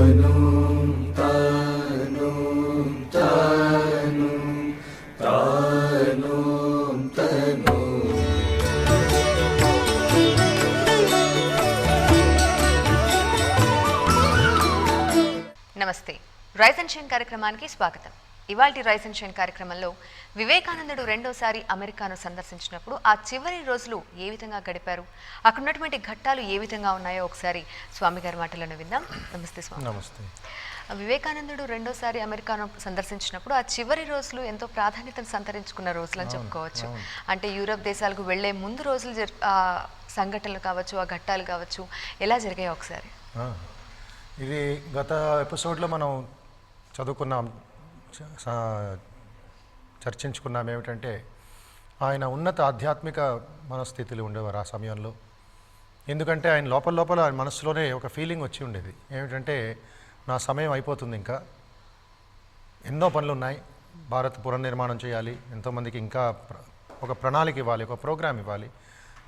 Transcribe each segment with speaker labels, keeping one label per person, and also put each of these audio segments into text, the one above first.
Speaker 1: తాను తాను తాను తాను తను.
Speaker 2: నమస్తే, రైజ్ అండ్ షైన్ కార్యక్రమానికి స్వాగతం. ఇవాల్టి రైజ్ అండ్ షైన్ కార్యక్రమంలో వివేకానందుడు రెండోసారి అమెరికాను సందర్శించినప్పుడు ఆ చివరి రోజులు ఏ విధంగా గడిపారు, అక్కడ ఉన్నటువంటి ఘట్టాలు ఏ విధంగా ఉన్నాయో ఒకసారి స్వామి గారి మాటలను విందాం. నమస్తే స్వామి.
Speaker 3: నమస్తే.
Speaker 2: వివేకానందుడు రెండోసారి అమెరికాను సందర్శించినప్పుడు ఆ చివరి రోజులు ఎంతో ప్రాధాన్యతను సంతరించుకున్న రోజులు అని చెప్పుకోవచ్చు. అంటే యూరప్ దేశాలకు వెళ్లే ముందు రోజులు సంఘటనలు కావచ్చు, ఆ ఘట్టాలు కావచ్చు, ఎలా జరిగాయో ఒకసారి.
Speaker 3: ఇది గత ఎపిసోడ్లో మనం చదువుకున్నాం, చర్చించుకున్నాం. ఏమిటంటే ఆయన ఉన్నత ఆధ్యాత్మిక మనస్థితులు ఉండేవారు ఆ సమయంలో. ఎందుకంటే ఆయన లోపల ఆయన మనసులోనే ఒక ఫీలింగ్ వచ్చి ఉండేది. ఏమిటంటే నా సమయం అయిపోతుంది, ఇంకా ఎన్నో పనులు ఉన్నాయి, భారత్ పునర్నిర్మాణం చేయాలి, ఎంతోమందికి ఇంకా ఒక ప్రణాళిక ఇవ్వాలి, ఒక ప్రోగ్రామ్ ఇవ్వాలి.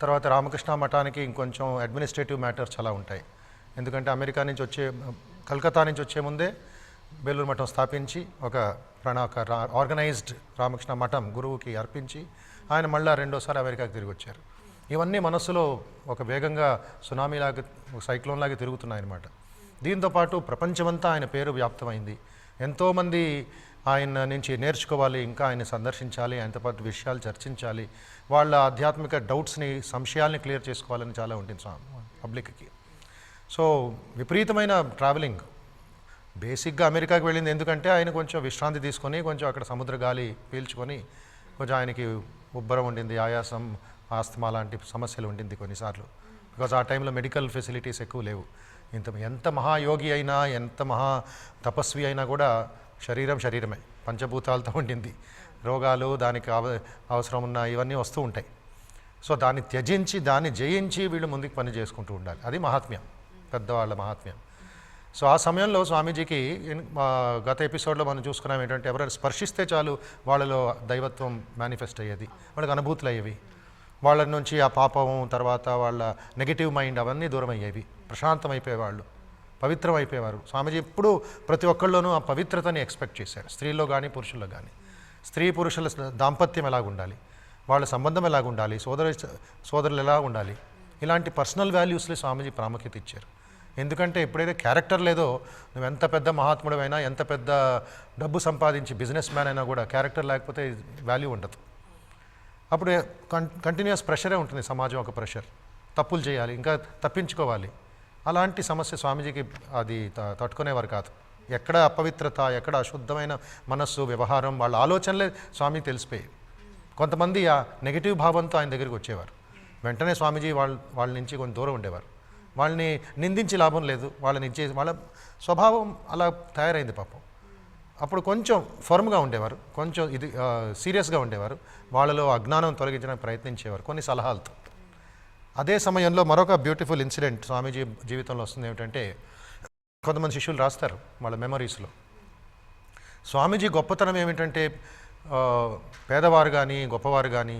Speaker 3: తర్వాత రామకృష్ణ మఠానికి ఇంకొంచెం అడ్మినిస్ట్రేటివ్ మ్యాటర్స్ చాలా ఉంటాయి. ఎందుకంటే అమెరికా నుంచి కలకత్తా నుంచి వచ్చే ముందే బేలూరు మఠం స్థాపించి ఒక ఆర్గనైజ్డ్ రామకృష్ణ మఠం గురువుకి అర్పించి ఆయన మళ్ళీ రెండోసారి అమెరికాకి తిరిగి వచ్చారు. ఇవన్నీ మనస్సులో ఒక వేగంగా సునామీలాగా, సైక్లోన్ లాగా తిరుగుతున్నాయి అన్నమాట. దీంతోపాటు ప్రపంచమంతా ఆయన పేరు వ్యాప్తమైంది. ఎంతోమంది ఆయన నుంచి నేర్చుకోవాలి, ఇంకా ఆయన సందర్శించాలి, ఆయనతో పాటు విషయాలు చర్చించాలి, వాళ్ళ ఆధ్యాత్మిక డౌట్స్ని, సంశయాల్ని క్లియర్ చేసుకోవాలని చాలా ఉంటుంది పబ్లిక్కి. సో విపరీతమైన ట్రావెలింగ్. బేసిక్గా అమెరికాకి వెళ్ళింది ఎందుకంటే ఆయన కొంచెం విశ్రాంతి తీసుకొని, కొంచెం అక్కడ సముద్ర గాలి పీల్చుకొని, కొంచెం ఆయనకి ఉబ్బరం ఉండింది, ఆయాసం, ఆస్తమా లాంటి సమస్యలు ఉండింది కొన్నిసార్లు. బికాజ్ ఆ టైంలో మెడికల్ ఫెసిలిటీస్ ఎక్కువ లేవు. ఎంత మహాయోగి అయినా, ఎంత మహా తపస్వి అయినా కూడా శరీరమే, పంచభూతాలతో ఉండింది. రోగాలు, దానికి అవసరం ఉన్న ఇవన్నీ వస్తూ ఉంటాయి. సో దాన్ని త్యజించి, దాన్ని జయించి వీళ్ళు ముందుకు పని చేసుకుంటూ ఉండాలి. అది మహాత్మ్యం, పెద్దవాళ్ళ మహాత్మ్యం. సో ఆ సమయంలో స్వామీజీకి గత ఎపిసోడ్లో మనం చూసుకున్నాం ఏంటంటే ఎవరైనా స్పర్శిస్తే చాలు వాళ్ళలో దైవత్వం మేనిఫెస్ట్ అయ్యేది, వాళ్ళకి అనుభూతులు అయ్యేవి. వాళ్ళ నుంచి ఆ పాపం, తర్వాత వాళ్ళ నెగిటివ్ మైండ్ అవన్నీ దూరం అయ్యేవి, ప్రశాంతం అయిపోయేవాళ్ళు, పవిత్రం అయిపోయేవారు. స్వామీజీ ఎప్పుడూ ప్రతి ఒక్కళ్ళలోనూ ఆ పవిత్రతని ఎక్స్పెక్ట్ చేశారు, స్త్రీలో కానీ పురుషుల్లో కానీ. స్త్రీ పురుషుల దాంపత్యం ఎలాగుండాలి, వాళ్ళ సంబంధం ఎలాగుండాలి, సోదరులు ఎలా ఉండాలి, ఇలాంటి పర్సనల్ వాల్యూస్ని స్వామీజీ ప్రాముఖ్యత ఇచ్చారు. ఎందుకంటే ఎప్పుడైతే క్యారెక్టర్ లేదో, నువ్వు ఎంత పెద్ద మహాత్ముడైనా, ఎంత పెద్ద డబ్బు సంపాదించి బిజినెస్ మ్యాన్ అయినా కూడా క్యారెక్టర్ లేకపోతే వాల్యూ ఉండదు. అప్పుడు కంటిన్యూస్ ప్రెషరే ఉంటుంది, సమాజం ఒక ప్రెషర్, తప్పులు చేయాలి, ఇంకా తప్పించుకోవాలి. అలాంటి సమస్య స్వామీజీకి అది తట్టుకునేవారు కాదు. ఎక్కడ అపవిత్రత, ఎక్కడ అశుద్ధమైన మనస్సు, వ్యవహారం, వాళ్ళ ఆలోచనలే స్వామి తెలిసిపోయేవి. కొంతమంది ఆ నెగిటివ్ భావంతో ఆయన దగ్గరికి వచ్చేవారు. వెంటనే స్వామీజీ వాళ్ళ నుంచి కొంచెం దూరం ఉండేవారు. వాళ్ళని నిందించి లాభం లేదు, వాళ్ళ స్వభావం అలా తయారైంది పాపం. అప్పుడు కొంచెం ఫర్మ్గా ఉండేవారు, కొంచెం సీరియస్గా ఉండేవారు, వాళ్ళలో అజ్ఞానం తొలగించడానికి ప్రయత్నించేవారు కొన్ని సలహాలతో. అదే సమయంలో మరొక బ్యూటిఫుల్ ఇన్సిడెంట్ స్వామీజీ జీవితంలో వస్తుంది. ఏమిటంటే కొంతమంది శిష్యులు రాస్తారు వాళ్ళ మెమరీస్లో, స్వామీజీ గొప్పతనం ఏమిటంటే పేదవారు కానీ, గొప్పవారు కానీ,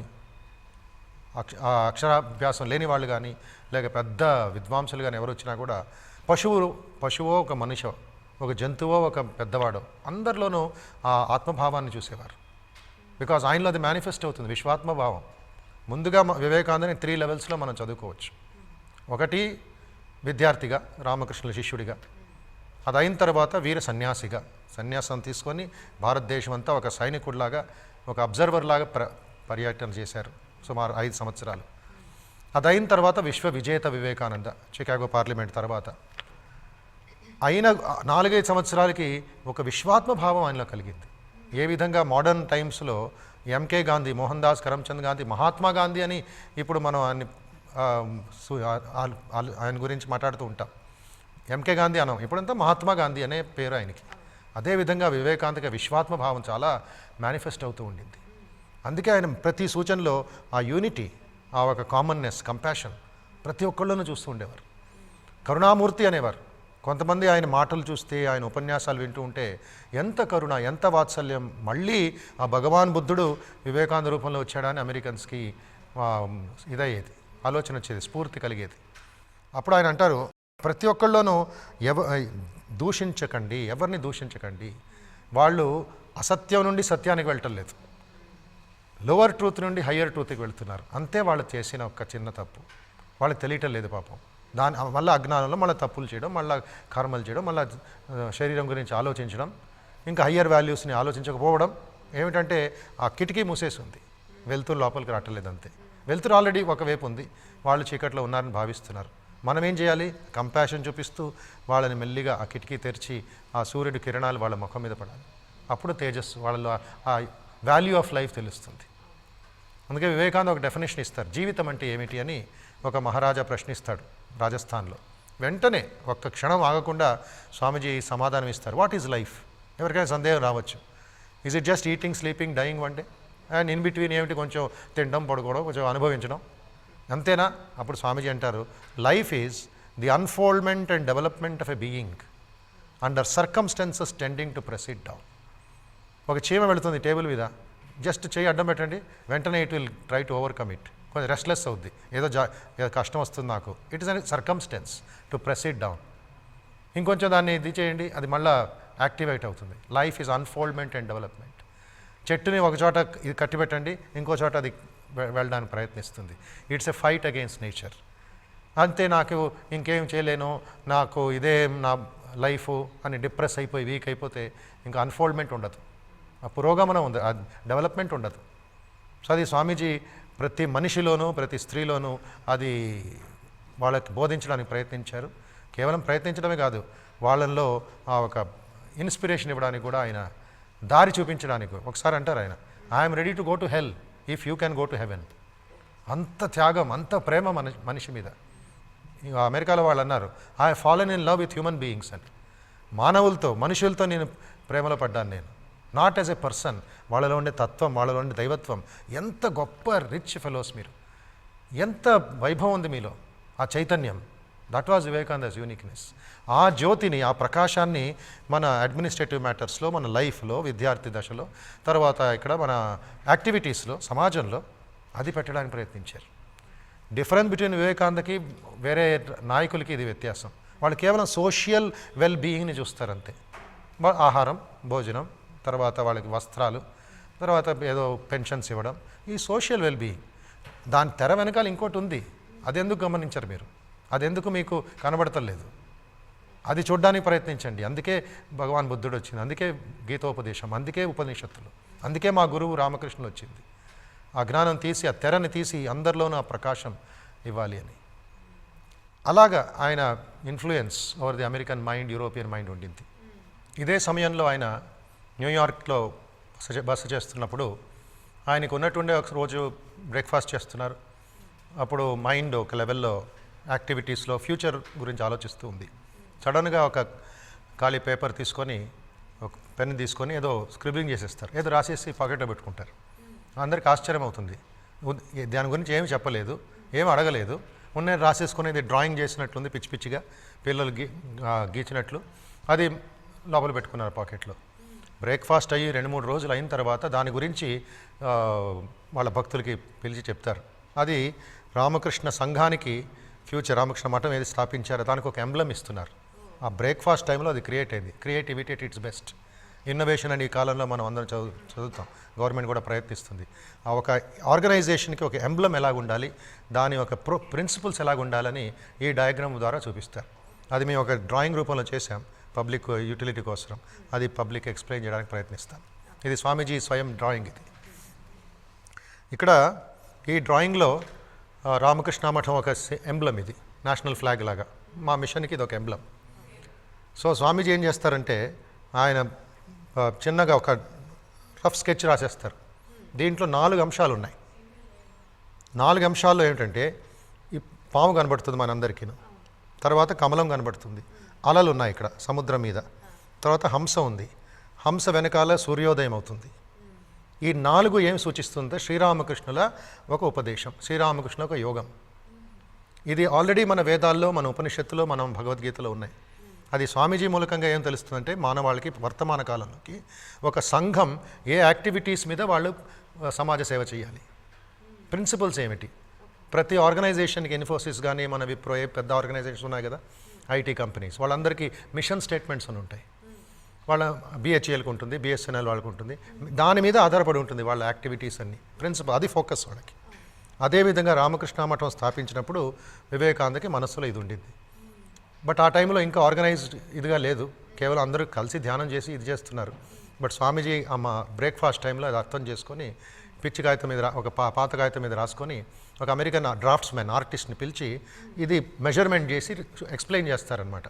Speaker 3: అక్షరాభ్యాసం లేని వాళ్ళు కానీ, లేక పెద్ద విద్వాంసులు కానీ ఎవరు వచ్చినా కూడా పశువో ఒక మనిషో, ఒక జంతువో ఒక పెద్దవాడో, అందరిలోనూ ఆ ఆత్మభావాన్ని చూసేవారు. బికాజ్ ఆయనలో అది మేనిఫెస్ట్ అవుతుంది, విశ్వాత్మభావం. ముందుగా వివేకానందని 3 లెవెల్స్లో మనం చదువుకోవచ్చు. ఒకటి విద్యార్థిగా, రామకృష్ణుల శిష్యుడిగా, అది అయిన తర్వాత వీర సన్యాసిగా, సన్యాసం తీసుకొని భారతదేశం అంతా ఒక సైనికుడిలాగా, ఒక అబ్జర్వర్లాగా పర్యటన చేశారు సుమారు 5 సంవత్సరాలు. అది అయిన తర్వాత విశ్వ విజేత వివేకానంద, చికాగో పార్లమెంట్ తర్వాత అయిన 4-5 సంవత్సరాలకి ఒక విశ్వాత్మ భావం ఆయనలో కలిగింది. ఏ విధంగా మోడర్న్ టైమ్స్లో ఎంకే గాంధీ, మోహన్ దాస్ కరమ్చంద్ గాంధీ, మహాత్మా గాంధీ అని ఇప్పుడు మనం ఆయన గురించి మాట్లాడుతూ ఉంటాం. ఎంకే గాంధీ అనం, ఇప్పుడంతా మహాత్మా గాంధీ అనే పేరు ఆయనకి. అదేవిధంగా వివేకానందకి విశ్వాత్మ భావం చాలా మేనిఫెస్ట్ అవుతూ ఉండింది. అందుకే ఆయన ప్రతి సూచనలో ఆ యూనిటీ, ఆ ఒక కామన్నెస్, కంపాషన్ ప్రతి ఒక్కళ్ళను చూస్తూ ఉండేవారు. కరుణామూర్తి అనేవారు. కొంతమంది ఆయన మాటలు చూస్తే, ఆయన ఉపన్యాసాలు వింటూ ఉంటే ఎంత కరుణ, ఎంత వాత్సల్యం, మళ్ళీ ఆ భగవాన్ బుద్ధుడు వివేకానంద రూపంలో వచ్చాడని అమెరికన్స్కి ఇదయ్యేది, ఆలోచన వచ్చేది, స్ఫూర్తి కలిగేది. అప్పుడు ఆయన అంటారు, ప్రతి ఒక్కళ్ళలోనూ దూషించకండి, ఎవరిని దూషించకండి. వాళ్ళు అసత్యం నుండి సత్యానికి వెళ్ళటం లేదు, లోవర్ ట్రూత్ నుండి హయ్యర్ ట్రూత్కి వెళ్తున్నారు. అంతే వాళ్ళు చేసిన ఒక చిన్న తప్పు. వాళ్ళకి తెలియటం లేదు పాపం. మళ్ళీ అజ్ఞానంలో మళ్ళీ తప్పులు చేయడం, మళ్ళీ కర్మలు చేయడం, మళ్ళీ శరీరం గురించి ఆలోచించడం, ఇంకా హయ్యర్ వాల్యూస్ని ఆలోచించకపోవడం. ఏమిటంటే ఆ కిటికీ మూసేసి ఉంది, వెలుతురు లోపలికి రావట్లేదు. అంతే, వెలుతురు ఆల్రెడీ ఒకవైపు ఉంది, వాళ్ళు చీకట్లో ఉన్నారని భావిస్తున్నారు. మనం ఏం చేయాలి? కంపాషన్ చూపిస్తూ వాళ్ళని మెల్లిగా ఆ కిటికీ తెరిచి ఆ సూర్యుడి కిరణాలు వాళ్ళ ముఖం మీద పడాలి. అప్పుడు తేజస్సు, వాళ్ళలో ఆ వాల్యూ ఆఫ్ లైఫ్ తెలుస్తుంది. అందుకే వివేకానంద ఒక డెఫినేషన్ ఇస్తారు, జీవితం అంటే ఏమిటి అని. ఒక మహారాజా ప్రశ్నిస్తాడు రాజస్థాన్లో. వెంటనే ఒక్క క్షణం ఆగకుండా స్వామీజీ సమాధానం ఇస్తారు, వాట్ ఈజ్ లైఫ్? ఎవరికైనా సందేహం రావచ్చు. Is it just eating, sleeping, dying one day and in between ఏమిటి? కొంచెం తినడం, పడుకోవడం, కొంచెం అనుభవించడం, అంతేనా? అప్పుడు స్వామీజీ అంటారు, life is the unfoldment and development of a being under circumstances tending to press it down. ఒక చీమ వెళుతుంది టేబుల్ మీద, జస్ట్ చేయి అడ్డం పెట్టండి, వెంటనే it will try to overcome it. కొంచెం రెస్ట్లెస్ అవుద్ది, ఏదో కష్టం వస్తుంది నాకు. It is an circumstance to press it down. ఇంకొంచెం దాన్ని ఇది చేయండి, అది మళ్ళీ యాక్టివేట్ అవుతుంది. Life is unfoldment and development. చెట్టుని ఒక చోట ఇది కట్టిపెట్టండి, ఇంకో చోట అది వెళ్ళడానికి ప్రయత్నిస్తుంది. It's a fight against nature. అంతే, నాకు ఇంకేం చేయలేను, నాకు ఇదే నా లైఫ్ అని డిప్రెస్ అయిపోయి వీక్ అయిపోతే ఇంకా అన్ఫోల్డ్మెంట్ ఉండదు, ఆ పురోగమనం ఉంది, ఆ డెవలప్మెంట్ ఉండదు. సో అది స్వామీజీ ప్రతి మనిషిలోనూ ప్రతి స్త్రీలోనూ అది వాళ్ళకి బోధించడానికి ప్రయత్నించారు. కేవలం ప్రయత్నించడమే కాదు, వాళ్ళల్లో ఆ ఒక ఇన్స్పిరేషన్ ఇవ్వడానికి కూడా ఆయన దారి చూపించడానికి. ఒకసారి అంటారు ఆయన, I'm ready to go to hell if you can go to heaven. అంత త్యాగం, అంత ప్రేమ మనిషి మీద. అమెరికాలో వాళ్ళు అన్నారు, I fallen in love with human beings అని. మానవులతో, మనుషులతో నేను ప్రేమలో పడ్డాను నేను, నాట్ యాజ్ ఎ పర్సన్. వాళ్ళలో ఉండే తత్వం, వాళ్ళలో ఉండే దైవత్వం. ఎంత గొప్ప రిచ్ ఫెలోస్ మీరు, ఎంత వైభవం ఉంది మీలో, ఆ చైతన్యం. That was Vivekananda's uniqueness. ఆ జ్యోతిని, ఆ ప్రకాశాన్ని మన అడ్మినిస్ట్రేటివ్ మ్యాటర్స్లో, మన లైఫ్లో, విద్యార్థి దశలో, తర్వాత ఇక్కడ మన యాక్టివిటీస్లో, సమాజంలో అది పెట్టడానికి ప్రయత్నించారు. డిఫరెన్స్ బిట్వీన్ వివేకానందకి వేరే నాయకులకి ఇది వ్యత్యాసం. వాళ్ళు కేవలం సోషల్ వెల్ బీయింగ్ని చూస్తారు అంతే. ఆహారం, భోజనం, తర్వాత వాళ్ళకి వస్త్రాలు, తర్వాత ఏదో పెన్షన్స్ ఇవ్వడం, ఈ సోషల్ వెల్ బీయింగ్. దాని తెర వెనకాల ఇంకోటి ఉంది, అదెందుకు గమనించరు మీరు? అదెందుకు మీకు కనబడతలేదు? అది చూడడానికి ప్రయత్నించండి. అందుకే భగవాన్ బుద్ధుడు వచ్చింది, అందుకే గీతోపదేశం, అందుకే ఉపనిషత్తులు, అందుకే మా గురువు రామకృష్ణులు వచ్చింది. ఆ జ్ఞానం తీసి, ఆ తెరని తీసి అందరిలోనూ ఆ ప్రకాశం ఇవ్వాలి అని. అలాగా ఆయన influence over the American mind, European mind ఉండింది. ఇదే సమయంలో ఆయన న్యూయార్క్లో బస చేస్తున్నప్పుడు ఆయనకు ఉన్నట్టుండే ఒక రోజు బ్రేక్ఫాస్ట్ చేస్తున్నారు. అప్పుడు మైండ్ ఒక లెవెల్లో యాక్టివిటీస్లో ఫ్యూచర్ గురించి ఆలోచిస్తూ ఉంది. సడన్గా ఒక ఖాళీ పేపర్ తీసుకొని, ఒక పెన్ తీసుకొని ఏదో స్క్రిబ్లింగ్ చేసేస్తారు, ఏదో రాసేసి పాకెట్లో పెట్టుకుంటారు. అందరికీ ఆశ్చర్యం అవుతుంది. దాని గురించి ఏమి చెప్పలేదు, ఏమి అడగలేదు, ఉన్న రాసేసుకునేది డ్రాయింగ్ చేసినట్లుంది, పిచ్చి పిచ్చిగా పిల్లలు గీచినట్లు. అది లోపల పెట్టుకున్నారు పాకెట్లో. బ్రేక్ఫాస్ట్ అయ్యి 2-3 రోజులు అయిన తర్వాత దాని గురించి వాళ్ళ భక్తులకి పిలిచి చెప్తారు. అది రామకృష్ణ సంఘానికి, ఫ్యూచర్ రామకృష్ణ మఠం ఏది స్థాపించారో దానికి ఒక ఎంబ్లమ్ ఇస్తున్నారు. ఆ బ్రేక్ఫాస్ట్ టైంలో అది క్రియేట్ అయింది. Creativity at its best. Innovation అని ఈ కాలంలో మనం అందరం చదువుతాం, గవర్నమెంట్ కూడా ప్రయత్నిస్తుంది. ఆ ఒక ఆర్గనైజేషన్కి ఒక ఎంబ్లమ్ ఎలాగ ఉండాలి, దాని ఒక ప్రిన్సిపల్స్ ఎలాగ ఉండాలని ఈ డయాగ్రామ్ ద్వారా చూపిస్తారు. అది మేము ఒక డ్రాయింగ్ రూపంలో చేసాం పబ్లిక్ యూటిలిటీ కోసం. అది పబ్లిక్ ఎక్స్ప్లెయిన్ చేయడానికి ప్రయత్నిస్తాం. ఇది స్వామీజీ స్వయం డ్రాయింగ్. ఇది ఇక్కడ ఈ డ్రాయింగ్లో రామకృష్ణ మఠం ఒక ఎంబ్లమ్, ఇది నేషనల్ ఫ్లాగ్ లాగా. మా మిషన్కి ఇది ఒక ఎంబ్లమ్. సో స్వామీజీ ఏం చేస్తారంటే ఆయన చిన్నగా ఒక రఫ్ స్కెచ్ రాసేస్తారు. దీంట్లో 4 అంశాలు ఉన్నాయి. 4 అంశాల్లో ఏమిటంటే ఈ పాము కనబడుతుంది మనందరికీ, తర్వాత కమలం కనబడుతుంది, అలలు ఉన్నాయి ఇక్కడ సముద్రం మీద, తర్వాత హంస ఉంది, హంస వెనకాల సూర్యోదయం అవుతుంది. ఈ 4 ఏమి సూచిస్తుందో శ్రీరామకృష్ణుల ఒక ఉపదేశం, శ్రీరామకృష్ణ ఒక యోగం. ఇది ఆల్రెడీ మన వేదాల్లో, మన ఉపనిషత్తులో, మనం భగవద్గీతలో ఉన్నాయి. అది స్వామీజీ మూలకంగా ఏం తెలుస్తుందంటే మానవాళికి వర్తమాన కాలంలోకి ఒక సంఘం ఏ యాక్టివిటీస్ మీద వాళ్ళు సమాజ సేవ చేయాలి, ప్రిన్సిపల్స్ ఏమిటి. ప్రతి ఆర్గనైజేషన్కి, ఇన్ఫోసిస్ కానీ మన విప్రో, పెద్ద ఆర్గనైజేషన్స్ ఉన్నాయి కదా, ఐటీ కంపెనీస్ వాళ్ళందరికీ మిషన్ స్టేట్మెంట్స్ అని ఉంటాయి. వాళ్ళ బిహెచ్ఎల్కి ఉంటుంది, బిఎస్ఎన్ఎల్ వాళ్ళకి ఉంటుంది. దాని మీద ఆధారపడి ఉంటుంది వాళ్ళ యాక్టివిటీస్ అన్నీ, ప్రిన్సిపల్ అది ఫోకస్ వాళ్ళకి. అదేవిధంగా రామకృష్ణ మఠం స్థాపించినప్పుడు వివేకానందకి మనస్సులో ఇది ఉండింది. బట్ ఆ టైంలో ఇంకా ఆర్గనైజ్డ్ ఇదిగా లేదు, కేవలం అందరూ కలిసి ధ్యానం చేసి ఇది చేస్తున్నారు. బట్ స్వామీజీ మా బ్రేక్ఫాస్ట్ టైంలో అది అర్థం చేసుకొని పిచ్చి కాగితం మీద ఒక పాత కాగితం మీద రాసుకొని ఒక అమెరికన్ డ్రాఫ్ట్స్మెన్ ఆర్టిస్ట్ని పిలిచి ఇది మెజర్మెంట్ చేసి ఎక్స్ప్లెయిన్ చేస్తారనమాట.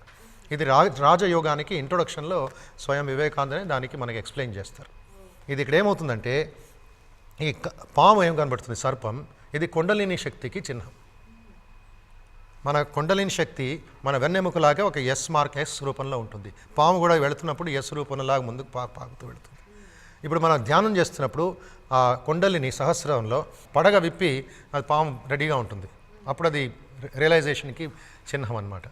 Speaker 3: ఇది రాజయోగానికి ఇంట్రొడక్షన్లో స్వయం వివేకానందనే దానికి మనకి ఎక్స్ప్లెయిన్ చేస్తారు. ఇది ఇక్కడ ఏమవుతుందంటే ఈ పాము ఏం కనబడుతుంది, సర్పం, ఇది కుండలిని శక్తికి చిహ్నం. మన కుండలిని శక్తి మన వెన్నెముకలాగా ఒక ఎస్ రూపంలో ఉంటుంది. పాము కూడా వెళుతున్నప్పుడు ఎస్ రూపంలాగా ముందుకు పాకుతూ వెళుతుంది. ఇప్పుడు మనం ధ్యానం చేస్తున్నప్పుడు ఆ కుండలిని సహస్రంలో పడగ విప్పి అది పాము రెడీగా ఉంటుంది. అప్పుడు అది రియలైజేషన్కి చిహ్నం అన్నమాట.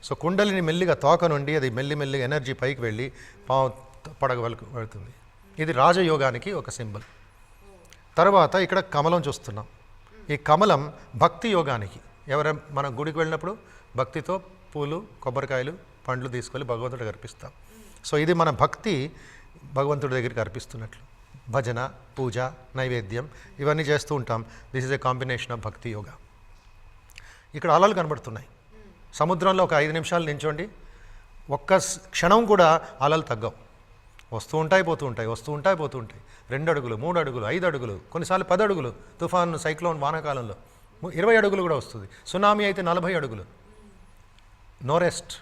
Speaker 3: సో కుండలిని మెల్లిగా తోక నుండి అది మెల్లిమెల్లిగా ఎనర్జీ పైకి వెళ్ళి పాము పడగ వెళుతుంది. ఇది రాజయోగానికి ఒక సింబల్. తర్వాత ఇక్కడ కమలం చూస్తున్నాం. ఈ కమలం భక్తి యోగానికి, మనం గుడికి వెళ్ళినప్పుడు భక్తితో పూలు, కొబ్బరికాయలు, పండ్లు తీసుకొని భగవంతుడికి అర్పిస్తాం. సో ఇది మన భక్తి భగవంతుడి దగ్గరికి అర్పిస్తున్నట్లు. భజన, పూజ, నైవేద్యం ఇవన్నీ చేస్తూ ఉంటాం. This is a combination of భక్తి యోగా. ఇక్కడ అలలు కనబడుతున్నాయి. సముద్రంలో ఒక 5 నిమిషాలు నించోండి, ఒక్క క్షణం కూడా అలలు తగ్గవు. వస్తూ ఉంటాయి, పోతూ ఉంటాయి, వస్తూ ఉంటాయి, పోతూ ఉంటాయి. 2 అడుగులు, 3 అడుగులు, 5 అడుగులు, కొన్నిసార్లు 10 అడుగులు. తుఫాను, సైక్లోన్, వానాకాలంలో 20 అడుగులు కూడా వస్తుంది. సునామీ అయితే 40 అడుగులు. No rest.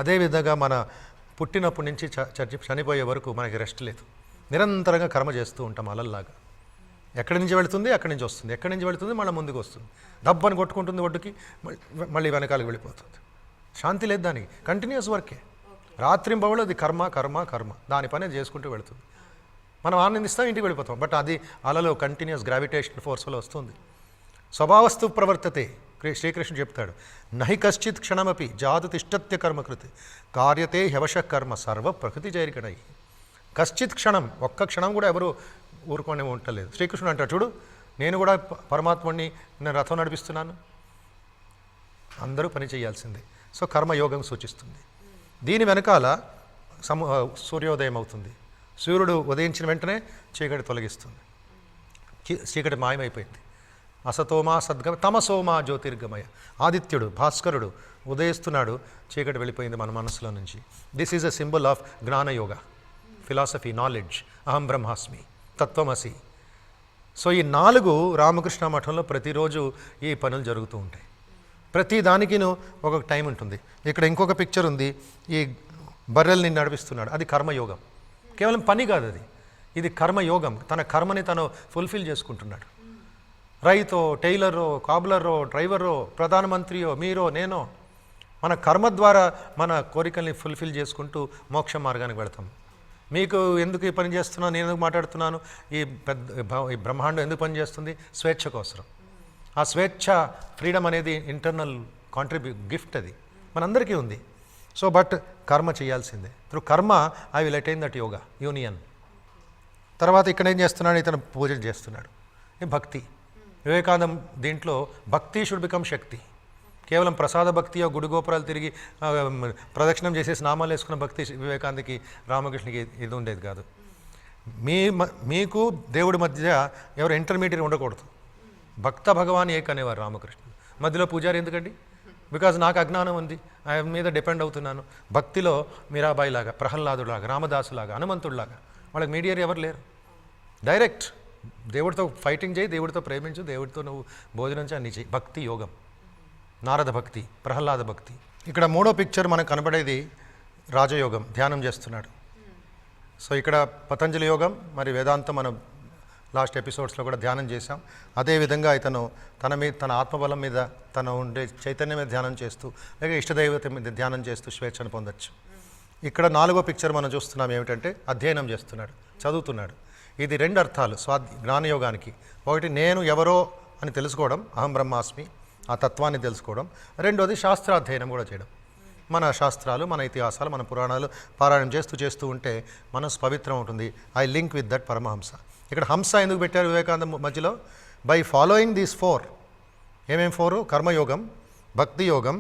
Speaker 3: అదేవిధంగా మన పుట్టినప్పటి నుంచి చనిపోయే వరకు మనకి రెస్ట్ లేదు. నిరంతరంగా కర్మ చేస్తూ ఉంటాం అలల్లాగా. ఎక్కడి నుంచి వెళుతుంది, అక్కడి నుంచి వస్తుంది, ఎక్కడి నుంచి వెళుతుంది, మళ్ళీ ముందుకు వస్తుంది. దబ్బని కొట్టుకుంటుంది ఒడ్డుకి, మళ్ళీ వెనకాలకి వెళ్ళిపోతుంది. శాంతి లేదు దానికి, కంటిన్యూస్ వర్కే. రాత్రింబవళ్ళు అది కర్మ కర్మ కర్మ, దాని పని చేసుకుంటూ వెళుతుంది. మనం ఆనందిస్తాం, ఇంటికి వెళ్ళిపోతాం. బట్ అది అలలో కంటిన్యూస్ గ్రావిటేషన్ ఫోర్స్లో వస్తుంది. స్వభావస్తు ప్రవర్తతే, శ్రీకృష్ణుడు చెప్తాడు, నహి కశ్చిత్ క్షణమపి జాతు తిష్టత్య కర్మకృతి కార్యతే హ్యవశ కర్మ సర్వ ప్రకృతి చేరికడై. కశ్చిత్ క్షణం, ఒక్క క్షణం కూడా ఎవరు ఊరుకొని ఉండలేదు. శ్రీకృష్ణుడు అంటాడు, చూడు నేను కూడా పరమాత్ముడిని, నేను రథం నడిపిస్తున్నాను, అందరూ పని చేయాల్సిందే. సో కర్మయోగం సూచిస్తుంది. దీని వెనకాల సూర్యోదయం అవుతుంది. సూర్యుడు ఉదయించిన వెంటనే చీకటి తొలగిస్తుంది. చీకటి మాయమైపోయింది. అసతోమా సద్గమ తమసోమా జ్యోతిర్గమయ. ఆదిత్యుడు, భాస్కరుడు ఉదయిస్తున్నాడు, చీకటి వెళ్ళిపోయింది మన మనసులో నుంచి. This is a symbol of Jnanayoga, philosophy, knowledge. అహం బ్రహ్మాస్మి, తత్వమసి. సో ఈ 4 రామకృష్ణ మఠంలో ప్రతిరోజు ఈ పనులు జరుగుతూ ఉంటాయి. ప్రతి దానికిను ఒక టైం ఉంటుంది. ఇక్కడ ఇంకొక పిక్చర్ ఉంది, ఈ బర్రెల్ని నడిపిస్తున్నాడు, అది కర్మయోగం. కేవలం పని కాదు అది, ఇది కర్మయోగం. తన కర్మని తను ఫుల్ఫిల్ చేసుకుంటున్నాడు. రైతో, టైలరో, కాబ్లరో, డ్రైవరో, ప్రధానమంత్రియో, మీరో, నేనో, మన కర్మ ద్వారా మన కోరికల్ని ఫుల్ఫిల్ చేసుకుంటూ మోక్ష మార్గానికి వెళతాం. మీకు ఎందుకు ఈ పని చేస్తున్నాను, నేను ఎందుకు మాట్లాడుతున్నాను, ఈ బ్రహ్మాండం ఎందుకు పని చేస్తుంది? స్వేచ్ఛ కోసం. ఆ స్వేచ్ఛ, ఫ్రీడమ్ అనేది ఇంటర్నల్ గిఫ్ట్, అది మనందరికీ ఉంది. సో బట్ కర్మ చేయాల్సిందే. త్రూ కర్మ I will attain that yoga union. తర్వాత ఇక్కడ ఏం చేస్తున్నాడు, ఇతను పూజ చేస్తున్నాడు. భక్తి. వివేకానందం దీంట్లో భక్తి షుడ్ బికమ్ శక్తి. కేవలం ప్రసాద భక్తి, గుడి గోపురాలు తిరిగి ప్రదక్షిణం చేసేసి నామాలు వేసుకున్న భక్తి వివేకానందకి, రామకృష్ణకి ఇది ఉండేది కాదు. మీకు దేవుడి మధ్య ఎవరు ఇంటర్మీడియట్ ఉండకూడదు. భక్త భగవాన్ ఏక్ అనేవారు రామకృష్ణుడు. మధ్యలో పూజారి ఎందుకండి? బికాజ్ నాకు అజ్ఞానం ఉంది, ఆయన మీద డిపెండ్ అవుతున్నాను. భక్తిలో మీరాబాయి లాగా, ప్రహ్లాదులాగా, రామదాసులాగా, హనుమంతుడిలాగా వాళ్ళకి మీడియర్ ఎవరు లేరు. డైరెక్ట్ దేవుడితో ఫైటింగ్ చేయి, దేవుడితో ప్రేమించు, దేవుడితో నువ్వు భోజనం చేయి, అన్నీ చేయి. భక్తి యోగం. నారద భక్తి, ప్రహ్లాద భక్తి. ఇక్కడ 3వ పిక్చర్ మనకు కనబడేది రాజయోగం, ధ్యానం చేస్తున్నాడు. సో ఇక్కడ పతంజలి యోగం మరి వేదాంతం మనం లాస్ట్ ఎపిసోడ్స్లో కూడా ధ్యానం చేశాం. అదేవిధంగా ఇతను తన ఆత్మబలం మీద, తన ఉండే చైతన్యం మీద ధ్యానం చేస్తూ, లేక ఇష్టదైవత మీద ధ్యానం చేస్తూ స్వేచ్ఛను పొందొచ్చు. ఇక్కడ 4వ పిక్చర్ మనం చూస్తున్నాం ఏమిటంటే అధ్యయనం చేస్తున్నాడు, చదువుతున్నాడు. ఇది 2 అర్థాలు జ్ఞానయోగానికి. ఒకటి నేను ఎవరో అని తెలుసుకోవడం, అహం బ్రహ్మాస్మి, ఆ తత్వాన్ని తెలుసుకోవడం. 2వది శాస్త్రాధ్యయనం కూడా చేయడం. మన శాస్త్రాలు, మన ఇతిహాసాలు, మన పురాణాలు పారాయణం చేస్తూ ఉంటే మనసు పవిత్రం ఉంటుంది. I link with that Paramahamsa. ఇక్కడ హంస ఎందుకు పెట్టారు వివేకానంద మధ్యలో? By following these 4. ఏమేం 4? కర్మయోగం, భక్తి యోగం,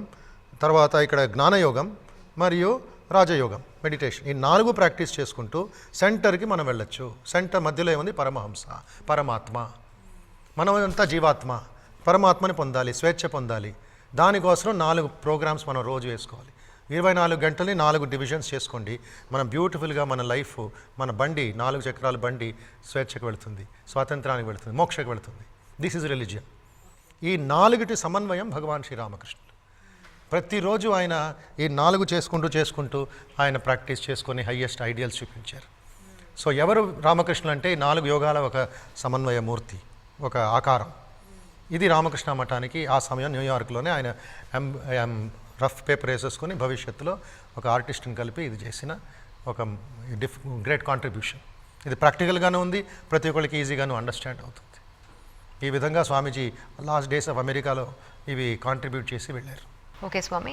Speaker 3: తర్వాత ఇక్కడ జ్ఞానయోగం మరియు రాజయోగం, మెడిటేషన్, ఈ 4 ప్రాక్టీస్ చేసుకుంటూ సెంటర్కి మనం వెళ్ళొచ్చు. సెంటర్ మధ్యలో ఏముంది? పరమహంస, పరమాత్మ. మనమంతా జీవాత్మ, పరమాత్మని పొందాలి, స్వేచ్ఛ పొందాలి. దానికోసం 4 ప్రోగ్రామ్స్ మనం రోజు వేసుకోవాలి. 24 గంటల్ని 4 డివిజన్స్ చేసుకోండి. మనం బ్యూటిఫుల్గా మన లైఫ్, మన బండి 4 చక్రాల బండి స్వేచ్ఛకు వెళుతుంది, స్వాతంత్రానికి వెళుతుంది, మోక్షకు వెళుతుంది. This is religion. ఈ 4టి సమన్వయం భగవాన్ శ్రీరామకృష్ణుడు. ప్రతిరోజు ఆయన ఈ 4 చేసుకుంటూ ఆయన ప్రాక్టీస్ చేసుకొని హయ్యెస్ట్ ఐడియల్స్ చూపించారు. సో ఎవరు రామకృష్ణులు అంటే 4 యోగాల ఒక సమన్వయ మూర్తి, ఒక ఆకారం. ఇది రామకృష్ణ మఠానికి ఆ సమయం న్యూయార్క్లోనే ఆయన రఫ్ పేపర్ వేసేసుకొని భవిష్యత్తులో ఒక ఆర్టిస్ట్ని కలిపి ఇది చేసిన ఒక గ్రేట్ కాంట్రిబ్యూషన్. ఇది ప్రాక్టికల్గానే ఉంది, ప్రతి ఒక్కరికి ఈజీగాను అండర్స్టాండ్ అవుతుంది. ఈ విధంగా స్వామీజీ లాస్ట్ డేస్ ఆఫ్ అమెరికాలో ఇవి కాంట్రిబ్యూట్ చేసి వెళ్ళారు.
Speaker 2: ఓకే స్వామి,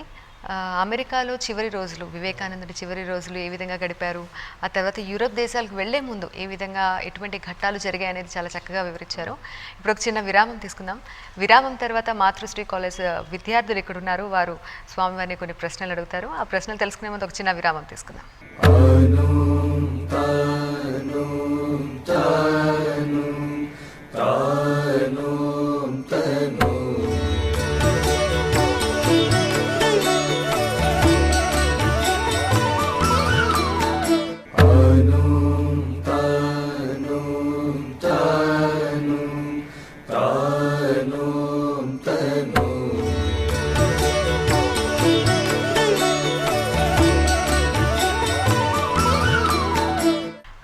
Speaker 2: అమెరికాలో చివరి రోజులు, వివేకానందుడి చివరి రోజులు ఏ విధంగా గడిపారు, ఆ తర్వాత యూరప్ దేశాలకు వెళ్లే ముందు ఏ విధంగా ఎటువంటి ఘట్టాలు జరిగాయి అనేది చాలా చక్కగా వివరించారు. ఇప్పుడు ఒక చిన్న విరామం తీసుకుందాం. విరామం తర్వాత మాతృశ్రీ కాలేజ్ విద్యార్థులు ఇక్కడ ఉన్నారు, వారు స్వామివారిని కొన్ని ప్రశ్నలు అడుగుతారు. ఆ ప్రశ్నలు తెలుసుకునే ముందు ఒక చిన్న విరామం తీసుకుందాం.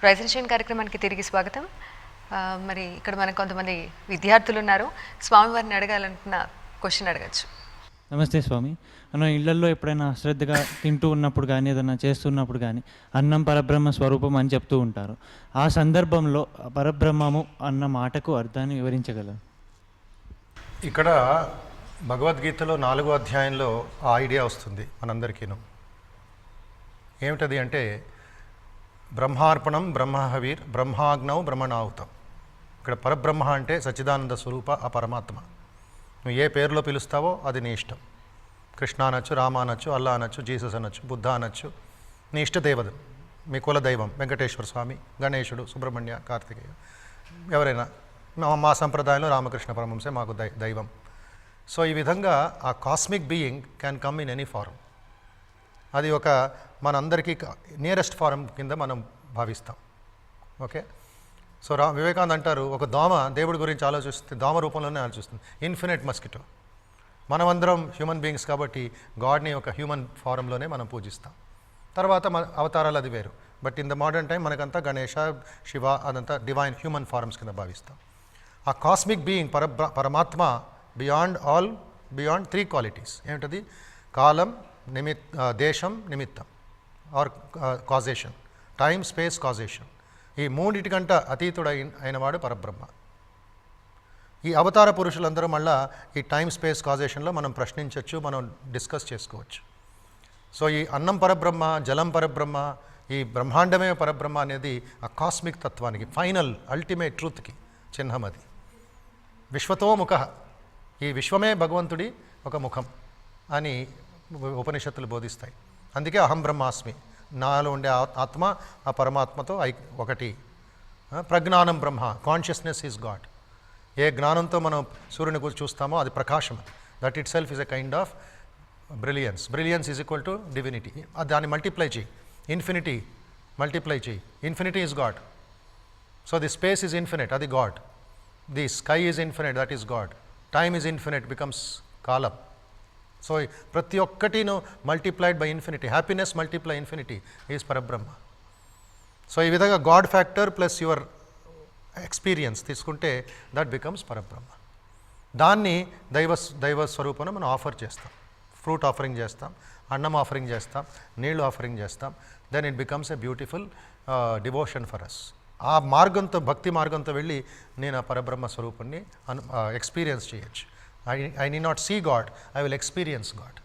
Speaker 2: రైజ్ అండ్ షైన్ కార్యక్రమానికి తిరిగి స్వాగతం. మరి ఇక్కడ మనకు కొంతమంది విద్యార్థులు ఉన్నారు. స్వామివారిని అడగాలనుకున్న క్వశ్చన్ అడగచ్చు.
Speaker 4: నమస్తే స్వామి. మనం ఇళ్లల్లో ఎప్పుడైనా అశ్రద్ధగా తింటూ ఉన్నప్పుడు కానీ ఏదైనా చేస్తున్నప్పుడు కానీ అన్నం పరబ్రహ్మ స్వరూపం అని చెప్తూ ఉంటారు. ఆ సందర్భంలో పరబ్రహ్మము అన్న మాటకు అర్థాన్ని వివరించగలరు?
Speaker 3: ఇక్కడ భగవద్గీతలో 4వ అధ్యాయంలో ఆ ఐడియా వస్తుంది మనందరికీను. ఏమిటది అంటే బ్రహ్మార్పణం బ్రహ్మహవీర్ బ్రహ్మాగ్నౌ బ్రహ్మణాహుతం. ఇక్కడ పరబ్రహ్మ అంటే సచ్చిదానంద స్వరూప ఆ పరమాత్మ. నువ్వు ఏ పేరులో పిలుస్తావో అది నీ ఇష్టం. కృష్ణ అనొచ్చు, రామ అనొచ్చు, అల్లా అనొచ్చు, జీసస్ అనొచ్చు, బుద్ధ అనొచ్చు. నీ ఇష్ట దేవతం, మీ కుల దైవం వెంకటేశ్వర స్వామి, గణేశుడు, సుబ్రహ్మణ్య, కార్తికేయ, ఎవరైనా. మా సంప్రదాయంలో రామకృష్ణ పరమహంసే మాకు దైవం. సో ఈ విధంగా ఆ cosmic being can come in any form. అది ఒక మనందరికీ నియరెస్ట్ ఫారం కింద మనం భావిస్తాం. ఓకే. సో వివేకానంద అంటారు, ఒక దోమ దేవుడి గురించి ఆలోచిస్తుంది, దోమ రూపంలోనే ఆలోచిస్తుంది. Infinite mosquito. మనమందరం హ్యూమన్ బీయింగ్స్ కాబట్టి గాడ్ని ఒక హ్యూమన్ ఫారంలోనే మనం పూజిస్తాం. తర్వాత అవతారాలు అది వేరు. But in the modern time మనకంతా గణేష, శివ అదంతా డివైన్ హ్యూమన్ ఫారమ్స్ కింద భావిస్తాం. ఆ కాస్మిక్ బీయింగ్ పరమాత్మ బియాండ్ 3 క్వాలిటీస్. ఏమిటది? కాలం, దేశం, నిమిత్తం or causation, time, space, causation. ఈ 3 అతీతుడు అయినవాడు పరబ్రహ్మ. ఈ అవతార పురుషులందరూ మళ్ళీ ఈ టైం, స్పేస్, కాజేషన్లో మనం ప్రశ్నించవచ్చు, మనం డిస్కస్ చేసుకోవచ్చు. సో ఈ అన్నం పరబ్రహ్మ, జలం పరబ్రహ్మ, ఈ బ్రహ్మాండమే పరబ్రహ్మ అనేది ఆ కాస్మిక్ తత్వానికి, ఫైనల్ అల్టిమేట్ ట్రూత్కి చిహ్నం. అది విశ్వతో ముఖ, ఈ విశ్వమే భగవంతుడి ఒక ముఖం అని ఉపనిషత్తులు బోధిస్తాయి. అందుకే అహం బ్రహ్మాస్మి, నాలో ఉండే ఆత్మ ఆ పరమాత్మతో ఒకటి. ప్రజ్ఞానం బ్రహ్మ, కాన్షియస్నెస్ ఈజ్ గాడ్. ఏ జ్ఞానంతో మనం సూర్యుని గురించి చూస్తామో అది ప్రకాశం. That itself is a kind of brilliance. Brilliance is equal to divinity. దాన్ని మల్టిప్లై చేయి, ఇన్ఫినిటీ మల్టిప్లై చేయి. Infinity is God. So the space is infinite, అది గాడ్. The sky is infinite, that is God. Time is infinite, becomes కాలం. So ప్రతి ఒక్కటిను multiplied by infinity. Happiness multiply infinity is పరబ్రహ్మ. So ఈ విధంగా God factor plus your experience తీసుకుంటే that becomes పరబ్రహ్మ. దాన్ని దైవ స్వరూపంలో మనం ఆఫర్ చేస్తాం. ఫ్రూట్ ఆఫరింగ్ చేస్తాం, అన్నం ఆఫరింగ్ చేస్తాం, నీళ్ళు ఆఫరింగ్ చేస్తాం. Then it becomes a beautiful devotion for us. ఆ మార్గంతో, భక్తి మార్గంతో వెళ్ళి నేను ఆ పరబ్రహ్మ స్వరూపాన్ని ఎక్స్పీరియన్స్ చేయొచ్చు. I need not see God, I will experience God.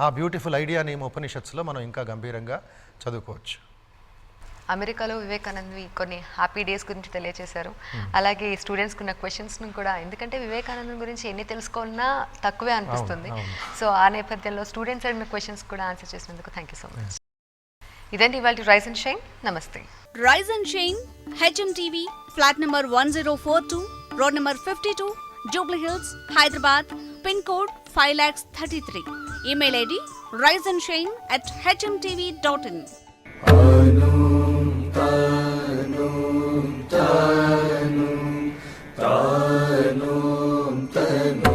Speaker 3: ఆ బ్యూటిఫుల్ ఐడియాని ఉపనిషత్తులో మనం ఇంకా గంభీరంగా చదువుకోవచ్చు.
Speaker 2: అమెరికాలో వివేకానంద్వి కొన్ని హ్యాపీ డేస్ గురించి తెలియజేశారు. అలాగే స్టూడెంట్స్కి ఉన్న క్వశ్చన్స్ను కూడా, ఎందుకంటే వివేకానందం గురించి ఎన్ని తెలుసుకోవాలన్నా తక్కువే అనిపిస్తుంది. సో ఆ నేపథ్యంలో స్టూడెంట్స్ అడిగిన క్వశ్చన్స్ కూడా ఆన్సర్ చేసినందుకు థ్యాంక్ యూ సో మచ్. ఇదండి ఇవాళ రైజ్ అండ్ షైన్. నమస్తే.
Speaker 5: Rise and shine, HMTV, flat number 1042, road number 52, Jubilee Hills, Hyderabad, pin code 5,33,000. Email ID riseandshine@hmtv.in.
Speaker 1: Tanum, tanum, tanum, tanum.